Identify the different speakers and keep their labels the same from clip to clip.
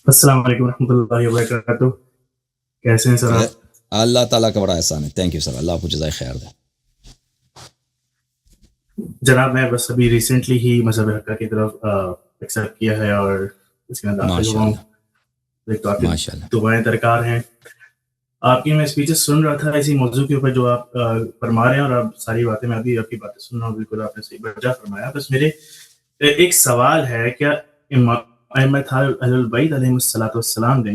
Speaker 1: السلام علیکم ورحمۃ اللہ وبرکاتہ. کیسے ہیں سر آپ؟
Speaker 2: اللہ تعالیٰ کا بڑا احسان ہے. Thank you sir. اللہ آپ کو جزائے خیر دے.
Speaker 1: جناب میں بس ابھی ریسنٹلی ہی مذہب حقہ کی طرف ایکسیپٹ کیا ہے اور اس میں داخل ہوا ہوں. ایک تو آپ کی
Speaker 2: ماشاء اللہ.
Speaker 1: دعائیں درکار ہیں. آپ کی میں اسپیچز سن رہا تھا اسی موضوع کے اوپر جو آپ فرما رہے ہیں، اور آپ ساری باتیں میں ابھی آپ کی باتیں سن رہا ہوں. بالکل آپ نے صحیح بجا فرمایا. بس میرے ایک سوال ہے، کیا ائمۃ اہل البیت علیہم الصلوۃ والسلام نے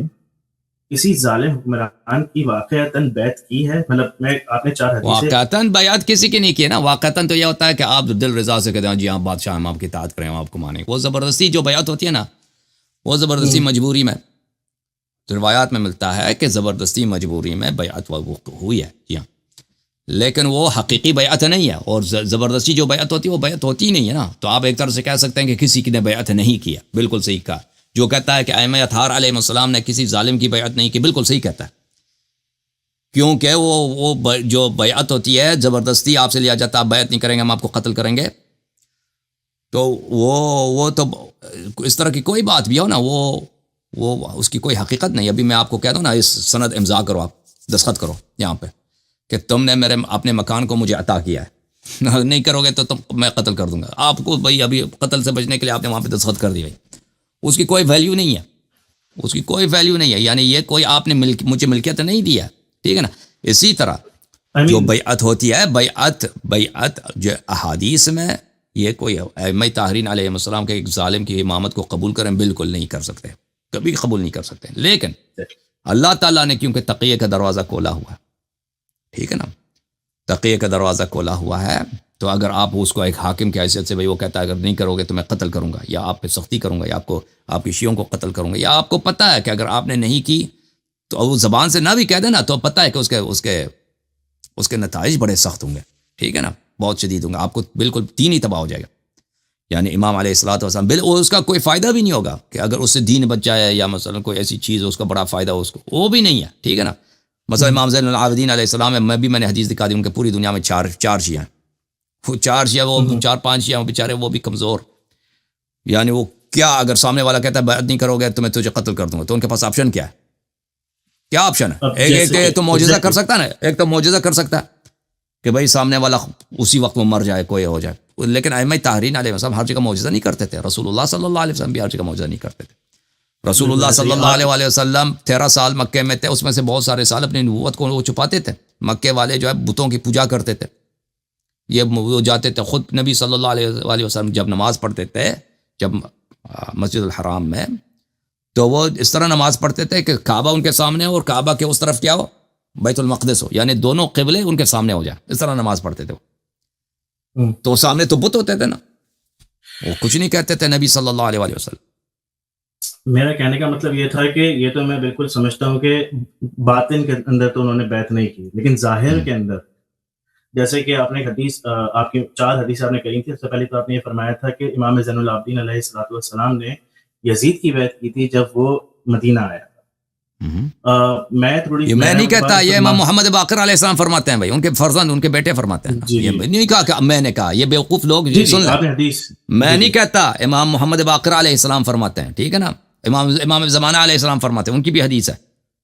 Speaker 1: کسی ظالم حکمران کی واقعتاً بیعت کی ہے؟ مطلب آپ نے 4 حدیثیں
Speaker 2: واقعتاً بیعت کسی کی نہیں کی ہے نا. واقعتاً تو یہ ہوتا ہے کہ آپ دل رضا سے کہتے ہیں جی آپ بادشاہ ہم آپ کی اطاعت کریں، ہم آپ کو مانیں. وہ زبردستی جو بیعت ہوتی ہے نا، وہ زبردستی مجبوری میں. تو روایات میں ملتا ہے کہ زبردستی مجبوری میں بیعت ہوئی ہے جی ہاں، لیکن وہ حقیقی بیعت نہیں ہے. اور زبردستی جو بیعت ہوتی ہے وہ بیعت ہوتی ہی نہیں ہے نا. تو آپ ایک طرح سے کہہ سکتے ہیں کہ کسی کی نے بیعت نہیں کیا. بالکل صحیح کہا. جو کہتا ہے کہ ائمہ اطہار علیہ السلام نے کسی ظالم کی بیعت نہیں کی، بالکل صحیح کہتا ہے. کیونکہ وہ جو بیعت ہوتی ہے زبردستی آپ سے لیا جاتا ہے، آپ بیعت نہیں کریں گے ہم آپ کو قتل کریں گے. تو وہ تو اس طرح کی کوئی بات بھی ہو نا، وہ اس کی کوئی حقیقت نہیں. ابھی میں آپ کو کہہ دوں نا، اس سند امضا کرو، آپ دستخط کرو یہاں پہ کہ تم نے میرے اپنے مکان کو مجھے عطا کیا ہے. نہیں کرو گے تو میں قتل کر دوں گا آپ کو. بھائی ابھی قتل سے بچنے کے لیے آپ نے وہاں پہ دستخط کر دی. بھائی اس کی کوئی ویلیو نہیں ہے، اس کی کوئی ویلیو نہیں ہے. یعنی یہ کوئی آپ نے مجھے ملکیت نہیں دی ہے. ٹھیک ہے نا. اسی طرح جو بیعت ہوتی ہے، بیعت جو احادیث میں، یہ کوئی ائمہ طاہرین علیہ السلام کے ایک ظالم کی امامت کو قبول کریں بالکل نہیں کر سکتے، کبھی قبول نہیں کر سکتے. لیکن اللہ تعالیٰ نے کیونکہ تقیہ کا دروازہ کھولا ہوا ہے، ٹھیک ہے نا، تقیہ کا دروازہ کھولا ہوا ہے، تو اگر آپ اس کو ایک حاکم کی حیثیت سے بھائی وہ کہتا ہے اگر نہیں کرو گے تو میں قتل کروں گا، یا آپ پہ سختی کروں گا، یا آپ کی شیعوں کو قتل کروں گا، یا آپ کو پتہ ہے کہ اگر آپ نے نہیں کی تو وہ زبان سے نہ بھی کہہ دے نا، تو پتہ ہے کہ اس کے نتائج بڑے سخت ہوں گے. ٹھیک ہے نا، بہت شدید ہوں گے. آپ کو بالکل دین ہی تباہ ہو جائے گا. یعنی امام علیہ الصلوۃ والسلام اس کا کوئی فائدہ بھی نہیں ہوگا کہ اگر اس سے دین بچ جائے، یا مثلا کوئی ایسی چیز اس کا بڑا فائدہ ہو اس کو، وہ بھی نہیں ہے. ٹھیک ہے نا. مثلا امام زین العابدین علیہ السلام ہے، میں نے حدیث دکھا دی، ان کے پوری دنیا میں چار شیعہ ہیں. وہ 4 شیعہ، وہ 4-5 شیعہ بیچارے، وہ بھی کمزور. یعنی وہ کیا، اگر سامنے والا کہتا ہے بیعت نہیں کرو گے تو میں تجھے قتل کر دوں گا، تو ان کے پاس آپشن کیا ہے؟ کیا آپشن ہے؟ ایک تو معجزہ کر سکتا ہے نا، ایک تو معجزہ کر سکتا ہے کہ بھائی سامنے والا اسی وقت میں مر جائے، کوئی ہو جائے. لیکن ائمہ طاہرین علیہ السلام ہر جگہ معجزہ نہیں کرتے تھے. رسول اللہ صلی اللہ علیہ وسلم بھی ہر جگہ معجزہ نہیں کرتے تھے. رسول اللہ صلی اللہ علیہ وسلم 13 سال مکے میں تھے، اس میں سے بہت سارے سال اپنی نبوت کو وہ چھپاتے تھے. مکے والے جو ہے بتوں کی پوجا کرتے تھے. وہ جاتے تھے، خود نبی صلی اللہ علیہ وسلم جب نماز پڑھتے تھے، جب مسجد الحرام میں، تو وہ اس طرح نماز پڑھتے تھے کہ کعبہ ان کے سامنے ہو اور کعبہ کے اس طرف کیا ہو، بیت المقدس ہو، یعنی دونوں قبلے ان کے سامنے ہو جائے. اس طرح نماز پڑھتے تھے. تو سامنے تو بت ہوتے تھے نا، وہ کچھ نہیں کہتے تھے نبی صلی اللہ علیہ وسلم.
Speaker 1: میرا کہنے کا مطلب یہ تھا کہ یہ تو میں بالکل سمجھتا ہوں کہ باطن کے اندر تو انہوں نے بیعت نہیں کی، لیکن ظاہر کے اندر جیسے کہ آپ نے حدیث، آپ کی 4 حدیث آپ نے کہی تھی. سب سے پہلے تو آپ نے یہ فرمایا تھا کہ امام زین العابدین علیہ الصلوۃ والسلام نے یزید کی بیعت کی تھی جب وہ مدینہ آیا.
Speaker 2: میں نہیں کہتا، یہ امام محمد باقر علیہ السلام فرماتے ہیں. بھائی ان کے فرزند، ان کے بیٹے فرماتے ہیں. یہ نہیں کہا کہ میں نے کہا، یہ بیوقوف لوگ سن لیں. میں نہیں کہتا، امام محمد باقر علیہ السلام فرماتے ہیں. ٹھیک ہے نا. امام زمانہ علیہ السلام فرماتے ہیں، ان کی بھی حدیث ہے.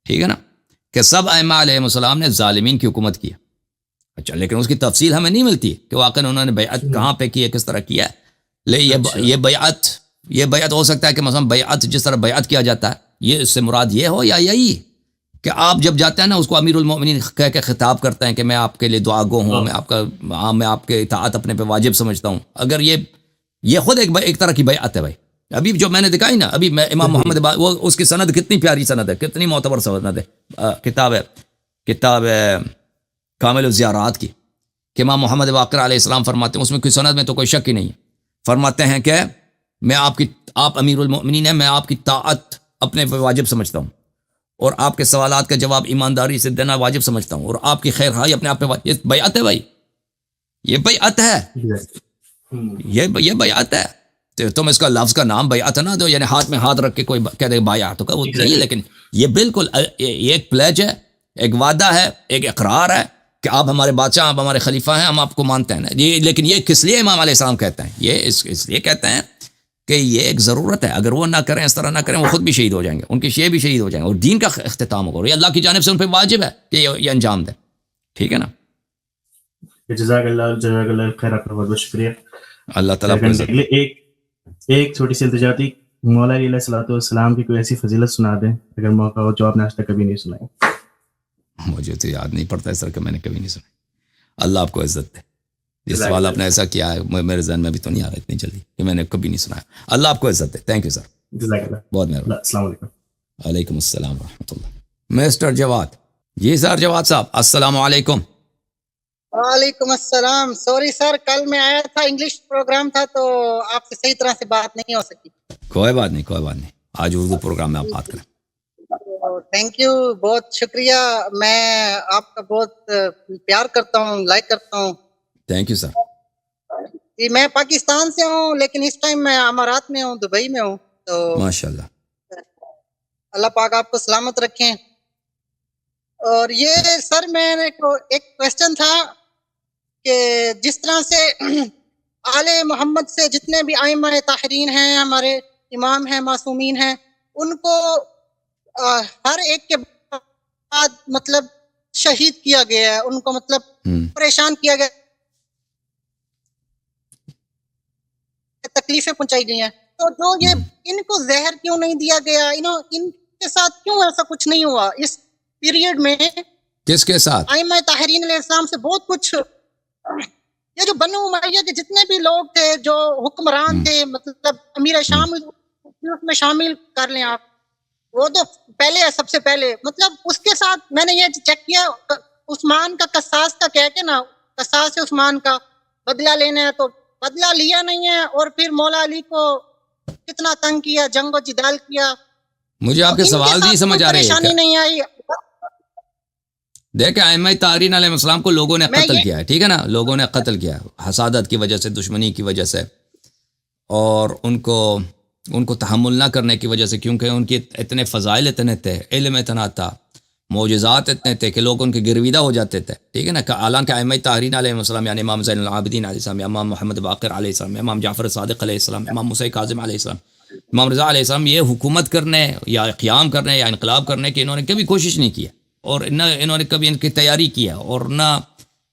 Speaker 2: ٹھیک ہے نا، کہ سب ائمہ علیہ السلام نے ظالمین کی حکومت کی. اچھا، لیکن اس کی تفصیل ہمیں نہیں ملتی کہ واقعا انہوں نے بیعت کہاں پہ کی ہے، کس طرح کیا ہے. یہ بیعت ہو سکتا ہے کہ مثلا بیعت جس طرح بیعت کیا جاتا ہے، یہ اس سے مراد یہ ہو، یا یہی کہ آپ جب جاتے ہیں نا اس کو امیر المومنین کہہ کے خطاب کرتے ہیں کہ میں آپ کے لیے دعا گو ہوں، میں آپ کے اطاعت اپنے پہ واجب سمجھتا ہوں. اگر یہ خود ایک طرح کی بیعت ہے. بھائی ابھی جو میں نے دکھائی نا، ابھی میں امام محمد وہ اس کی سند کتنی پیاری سند ہے، کتنی معتبر سند ہے. کتاب کامل الزیارات کی، کہ امام محمد باقر علیہ السلام فرماتے ہیں، اس میں کوئی سند میں تو کوئی شک ہی نہیں ہے. فرماتے ہیں کہ میں آپ امیر المؤمنین ہیں، میں آپ کی طاعت اپنے پہ واجب سمجھتا ہوں، اور آپ کے سوالات کا جواب ایمانداری سے دینا واجب سمجھتا ہوں، اور آپ کی خیر خواہی اپنے آپ پہ واجب. یہ بیعت ہے. بھائی یہ بیعت ہے، یہ بیعت ہے. تم اس کا لفظ کا نام بیعت ہے نا، تو یعنی ہاتھ میں ہاتھ رکھ کے کوئی کہہ دے بیعت تو وہ نہیں ہے. لیکن یہ بالکل یہ ایک پلیج ہے، ایک وعدہ ہے، ایک اقرار ہے کہ آپ ہمارے بادشاہ، آپ ہمارے خلیفہ ہیں، ہم آپ کو مانتے ہیں. لیکن یہ کس لیے امام علیہ السلام کہتے ہیں؟ یہ اس لیے کہتے ہیں کہ یہ ایک ضرورت ہے. اگر وہ نہ کریں, اس طرح نہ کریں, وہ خود بھی شہید ہو جائیں گے, ان کے شیعہ بھی شہید ہو جائیں گے, اور دین کا اختتام ہوگا, اور یہ اللہ کی جانب سے ان پہ واجب ہے کہ یہ انجام دیں. ٹھیک ہے نا.
Speaker 1: جزاک اللہ خیر. آپ کا بہت بہت شکریہ.
Speaker 2: اللہ تعالیٰ کو عزت.
Speaker 1: ایک چھوٹی سی التجا تھی, مولا علیہ الصلوۃ والسلام کی کوئی ایسی فضیلت سنا دیں اگر موقع ہو جو آپ نے آج تک کبھی نہیں سنائی.
Speaker 2: مجھے تو یاد نہیں پڑتا ہے سر کہ میں نے کبھی نہیں سنا. اللہ آپ کو عزت دے. یہ سوال آپ نے ایسا کیا ہے میرے ذہن میں بھی تو نہیں آ رہا اتنی جلدی کہ میں نے کبھی نہیں سنا. اللہ آپ کو عزت دے. Thank you sir.
Speaker 1: جزاک اللہ.
Speaker 2: بہت مہربانی.
Speaker 1: السلام علیکم.
Speaker 2: وعلیکم السلام ورحمۃ اللہ. مسٹر جواد. جی سر جواد صاحب السلام علیکم.
Speaker 3: وعلیکم السلام. سوری سر, کل میں آیا تھا, انگلش پروگرام تھا تو آپ سے صحیح طرح سے بات نہیں ہو سکی.
Speaker 2: کوئی بات نہیں, کوئی بات نہیں. آج اردو پروگرام میں آپ بات کریں.
Speaker 3: تھینک یو, بہت شکریہ. میں آپ کا بہت پیار کرتا ہوں, لائک کرتا ہوں.
Speaker 2: Thank you sir.
Speaker 3: جی میں پاکستان سے ہوں لیکن اس ٹائم میں امارات میں ہوں, دبئی میں ہوں. تو
Speaker 2: ماشاء اللہ.
Speaker 3: اللہ پاک آپ کو سلامت رکھیں. اور یہ سر میں نے ایک کویسچن تھا کہ جس طرح سے آل محمد سے جتنے بھی ائمہ طاہرین ہیں, ہمارے امام ہیں, معصومین ہیں, ان کو ہر ایک کے بعد مطلب شہید کیا گیا ہے, ان کو مطلب پریشان کیا گیا, تکلیفیں پہنچائی گئی ہیں. تو جو یہ ان کو زہر کیوں نہیں دیا گیا, ان کے ساتھ کیوں ایسا کچھ نہیں ہوا اس پیریڈ میں؟
Speaker 2: کس کے ساتھ؟
Speaker 3: ائمہ طاہرین علیہ السلام سے بہت کچھ. یہ جو بنو امیہ کے جتنے بھی لوگ تھے جو حکمران تھے, مطلب امیر شام میں شامل کر لیں آپ, وہ تو پہلے ہے سب سے پہلے. مطلب اس کے ساتھ میں نے یہ چیک کیا, عثمان کا قصاص کا کہہ کے نا, قصاص عثمان کا بدلہ لینا ہے, تو بدلہ لیا نہیں ہے, اور پھر مولا علی کو کتنا تنگ کیا, جنگ و جدال کیا.
Speaker 2: مجھے آپ کے سوال نہیں سمجھ آ رہے ہیں.
Speaker 3: پریشانی نہیں آئی.
Speaker 2: دیکھیں ائمہ طاہرین علیہ السلام کو لوگوں نے قتل کیا ہے, ٹھیک ہے نا, لوگوں نے قتل کیا حسادت کی وجہ سے, دشمنی کی وجہ سے, اور ان کو تحمل نہ کرنے کی وجہ سے, کیونکہ ان کے اتنے فضائل اتنے تھے, علم اتنا تھا, معجزات اتنے تھے کہ لوگ ان کے گرویدہ ہو جاتے تھے. ٹھیک ہے نا. حالانکہ ائمہ طاہرین علیہ السلام یعنی امام زین العابدین علیہ السلام, امام محمد باقر علیہ السلام, امام جعفر صادق علیہ السلام, امام موسیٰ کاظم علیہ السلام, امام رضا علیہ السلام, یہ حکومت کرنے یا قیام کرنے یا انقلاب کرنے کی انہوں نے کبھی کوشش نہیں کی, اور نہ انہوں نے کبھی ان کی تیاری کیا, اور نہ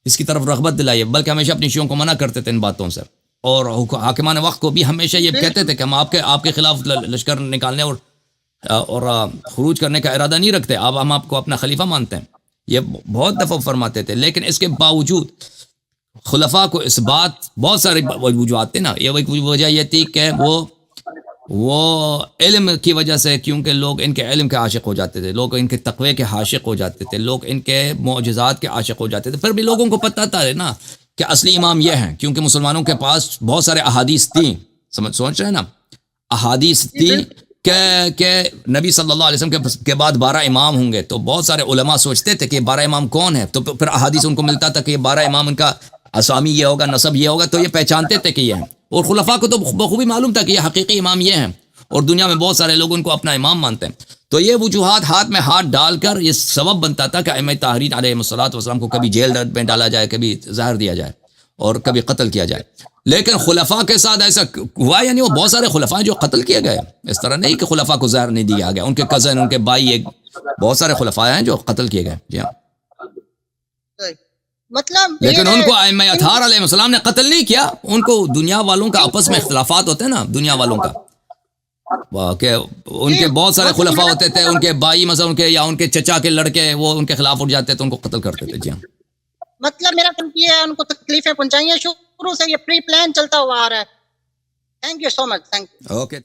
Speaker 2: اس کی طرف رغبت دلائی, بلکہ ہمیشہ اپنی شیعوں کو منع کرتے تھے ان باتوں سے. اور حاکمان وقت کو بھی ہمیشہ یہ کہتے تھے کہ ہم آپ کے خلاف لشکر نکالنے اور خروج کرنے کا ارادہ نہیں رکھتے, ہم آپ کو اپنا خلیفہ مانتے ہیں. یہ بہت دفعہ فرماتے تھے, لیکن اس کے باوجود خلفاء کو اس بات بہت سارے وجوہات تھے نا. یہ وجہ یہ تھی کہ وہ علم کی وجہ سے, کیونکہ لوگ ان کے علم کے عاشق ہو جاتے تھے, لوگ ان کے تقوی کے عاشق ہو جاتے تھے, لوگ ان کے معجزات کے عاشق ہو جاتے تھے. پھر بھی لوگوں کو پتہ تھا نا کہ اصلی امام یہ ہیں, کیونکہ مسلمانوں کے پاس بہت سارے احادیث تھیں, سوچ رہے ہیں نا, احادیث تھیں کہ نبی صلی اللہ علیہ وسلم کے بعد 12 امام ہوں گے. تو بہت سارے علماء سوچتے تھے کہ 12 امام کون ہیں, تو پھر احادیث ان کو ملتا تھا کہ 12 امام ان کا اسامی یہ ہوگا, نسب یہ ہوگا, تو یہ پہچانتے تھے کہ یہ ہیں. اور خلفاء کو تو بخوبی معلوم تھا کہ یہ حقیقی امام یہ ہیں, اور دنیا میں بہت سارے لوگ ان کو اپنا امام مانتے ہیں. تو یہ وجوہات ہاتھ میں ہاتھ ڈال کر یہ سبب بنتا تھا کہ ائمہ طاہرین علیہ السلام کو کبھی جیل میں ڈالا جائے, کبھی زہر دیا جائے, اور کبھی قتل کیا جائے. لیکن خلفاء کے ساتھ ایسا ہوا, یعنی وہ بہت سارے خلفاء جو قتل کیے گئے. اس طرح نہیں کہ خلفاء کو زہر نہیں دیا گیا, ان کے کزن, ان کے بھائی, بہت سارے خلفاء ہیں جو قتل کیے گئے. جی ہاں.
Speaker 3: مطلب
Speaker 2: لیکن ان کو ائمہ اطہار علیہ السلام نے قتل نہیں کیا. ان کو دنیا والوں کا آپس میں اختلافات ہوتے ہیں نا, دنیا والوں کا, کہ ان کے بہت سارے خلفاء ہوتے تھے, ان کے بھائی مثلا ان کے یا ان کے چچا کے لڑکے وہ ان کے خلاف اٹھ جاتے تھے, ان کو قتل کرتے تھے. جی ہاں.
Speaker 3: مطلب میرا کم کیا ہے, ان کو تکلیفیں پہنچائی ہیں, شروع سے یہ پری پلان چلتا ہوا آ رہا ہے. Thank you so much. Thank you.
Speaker 2: Okay.